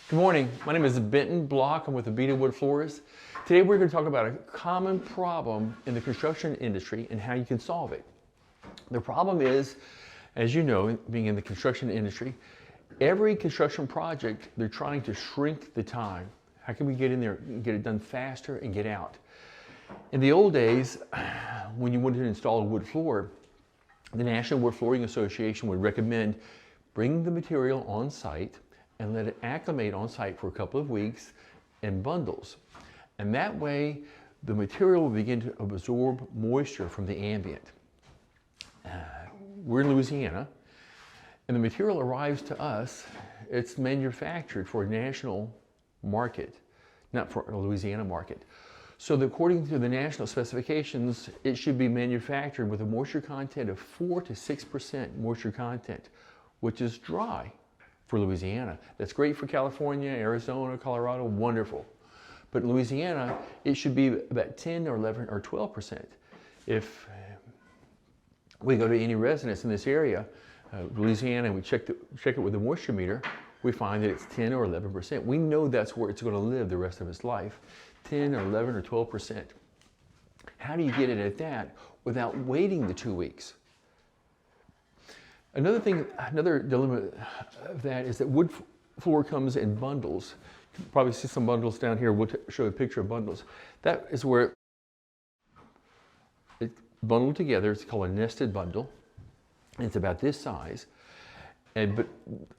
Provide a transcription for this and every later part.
Good morning. My name is Benton Block. I'm with Abita Wood Floors. Today we're going to talk about a common problem in the construction industry and how you can solve it. The problem is, as you know, being in the construction industry, every construction project, they're trying to shrink the time. How can we get in there and get it done faster and get out? In the old days, when you wanted to install a wood floor, the National Wood Flooring Association would recommend bringing the material on site and let it acclimate on site for a couple of weeks in bundles. And that way, the material will begin to absorb moisture from the ambient. We're in Louisiana, and the material arrives to us. It's manufactured for a national market, not for a Louisiana market. So according to the national specifications, it should be manufactured with a moisture content of 4 to 6% moisture content, which is dry for Louisiana. That's great for California, Arizona, Colorado, wonderful. But in Louisiana, it should be about 10 or 11 or 12%. If we go to any residence in this area, Louisiana, and we check it with the moisture meter, we find that it's 10 or 11%. We know that's where it's going to live the rest of its life, 10 or 11 or 12%. How do you get it at that without waiting the 2 weeks? Another dilemma of that is that wood floor comes in bundles. You can probably see some bundles down here. We'll show a picture of bundles. That is where it's bundled together. It's called a nested bundle. It's about this size. But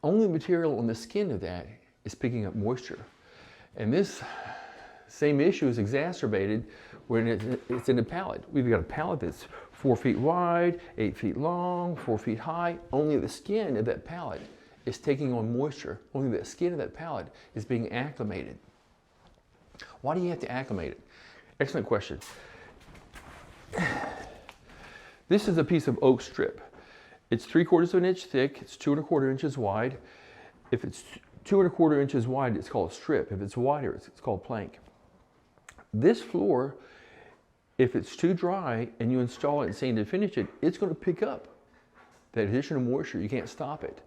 only material on the skin of that is picking up moisture. And this same issue is exacerbated when it's in a pallet. We've got a pallet that's 4 feet wide, 8 feet long, 4 feet high. Only the skin of that pallet is taking on moisture. Only the skin of that pallet is being acclimated. Why do you have to acclimate it? Excellent question. This is a piece of oak strip. It's 3/4 of an inch thick. It's 2 1/4 inches wide. If it's 2 1/4 inches wide, it's called strip. If it's wider, it's called plank. This floor, if it's too dry and you install it and sand and finish it, it's going to pick up that additional moisture. You can't stop it.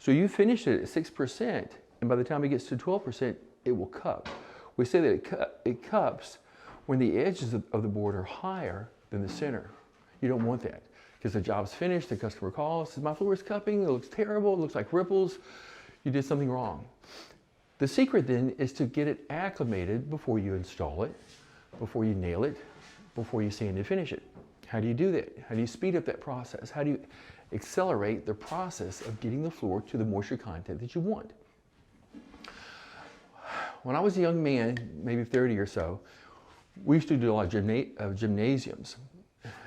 So you finish it at 6%, and by the time it gets to 12%, it will cup. We say that it cups when the edges of the board are higher than the center. You don't want that because the job's finished, the customer calls, says, my floor is cupping, it looks terrible, it looks like ripples. You did something wrong. The secret then is to get it acclimated before you install it, before you nail it, before you sand and finish it. How do you do that? How do you speed up that process? How do you accelerate the process of getting the floor to the moisture content that you want? When I was a young man, maybe 30 or so, we used to do a lot of gymnasiums.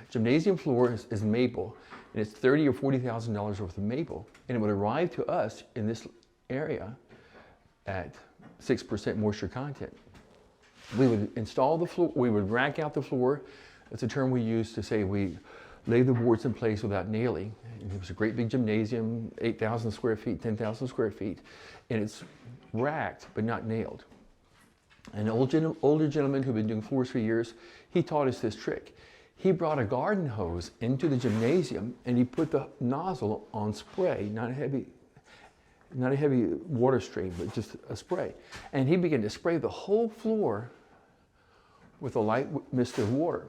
Gymnasium floor is maple, and it's $30,000 or $40,000 worth of maple, and it would arrive to us in this area at 6% moisture content. We would install the floor, we would rack out the floor. That's a term we use to say we lay the boards in place without nailing. It was a great big gymnasium, 8,000 square feet, 10,000 square feet, and it's racked but not nailed. An older gentleman who'd been doing floors for years, he taught us this trick. He brought a garden hose into the gymnasium and he put the nozzle on spray, not a heavy water stream, but just a spray. And he began to spray the whole floor with a light mist of water.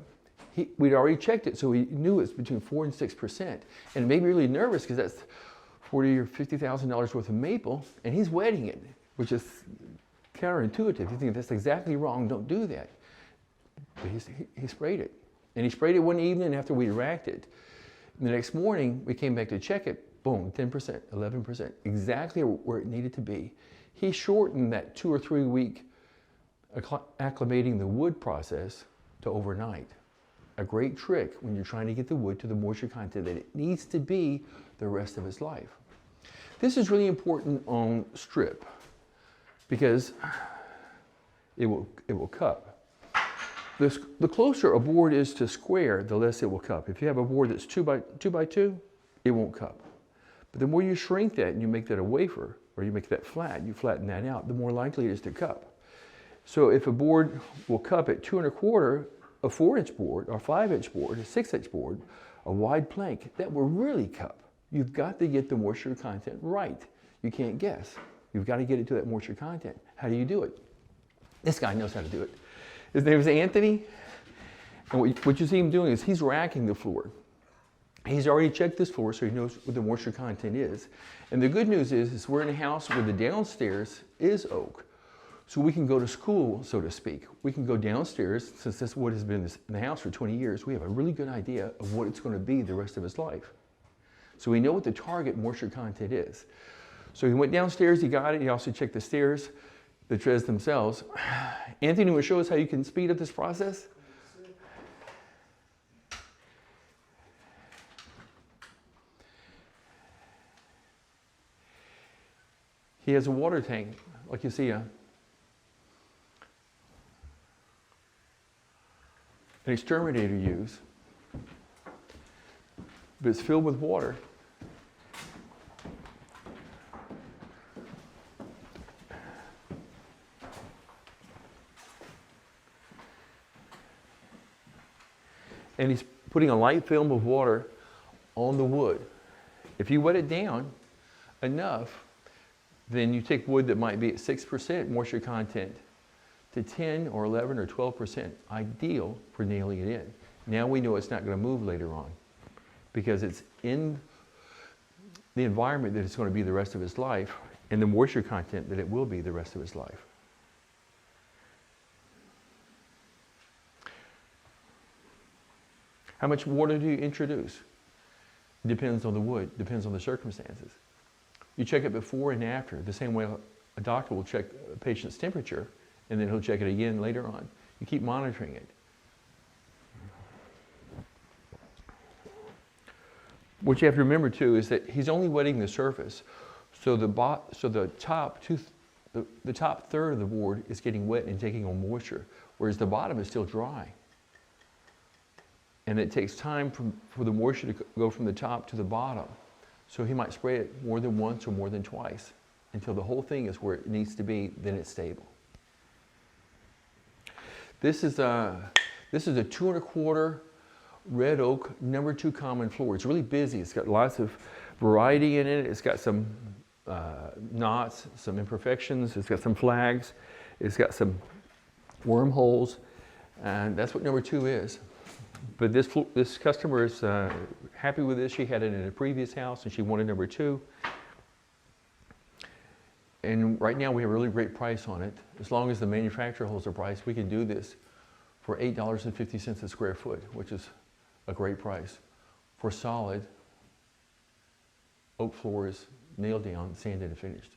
We'd already checked it, so he knew it was between 4 and 6%. And it made me really nervous because that's $40,000 or $50,000 worth of maple, and he's wetting it, which is counterintuitive. You think that's exactly wrong, don't do that. But he sprayed it. And he sprayed it one evening after we racked it. And the next morning, we came back to check it, boom, 10%, 11%, exactly where it needed to be. He shortened that 2 or 3 week acclimating the wood process to overnight. A great trick when you're trying to get the wood to the moisture content that it needs to be the rest of its life. This is really important on strip because it will cup. The closer a board is to square, the less it will cup. If you have a board that's 2 by 2, it won't cup. But the more you shrink that and you make that a wafer, or you make that flat, you flatten that out, the more likely it is to cup. So if a board will cup at 2 1/4, a 4-inch board, or a 5-inch board, a 6-inch board, a wide plank, that will really cup. You've got to get the moisture content right. You can't guess. You've got to get it to that moisture content. How do you do it? This guy knows how to do it. His name is Anthony. And what you see him doing is he's racking the floor. He's already checked this floor, so he knows what the moisture content is. And the good news is we're in a house where the downstairs is oak. So we can go to school, so to speak. We can go downstairs, since this wood has been in the house for 20 years, we have a really good idea of what it's going to be the rest of his life. So we know what the target moisture content is. So he went downstairs, he got it, he also checked the stairs, the treads themselves. Anthony, will show us how you can speed up this process? He has a water tank, like you see, an exterminator use, but it's filled with water. And he's putting a light film of water on the wood. If you wet it down enough, then you take wood that might be at 6% moisture content to 10 or 11 or 12%, ideal for nailing it in. Now we know it's not going to move later on because it's in the environment that it's going to be the rest of his life and the moisture content that it will be the rest of his life. How much water do you introduce? Depends on the wood, depends on the circumstances. You check it before and after, the same way a doctor will check a patient's temperature, and then he'll check it again later on. You keep monitoring it. What you have to remember too is that he's only wetting the surface, so the top third of the board is getting wet and taking on moisture, whereas the bottom is still dry. And it takes time for the moisture to go from the top to the bottom. So he might spray it more than once or more than twice until the whole thing is where it needs to be, then it's stable. This is a 2 1/4 red oak #2 common floor. It's really busy. It's got lots of variety in it. It's got some knots, some imperfections. It's got some flags. It's got some wormholes. And that's what #2 is. But this customer is happy with this. She had it in a previous house and she wanted #2. And right now we have a really great price on it. As long as the manufacturer holds the price, we can do this for $8.50 a square foot, which is a great price for solid oak floors, nailed down, sanded and finished.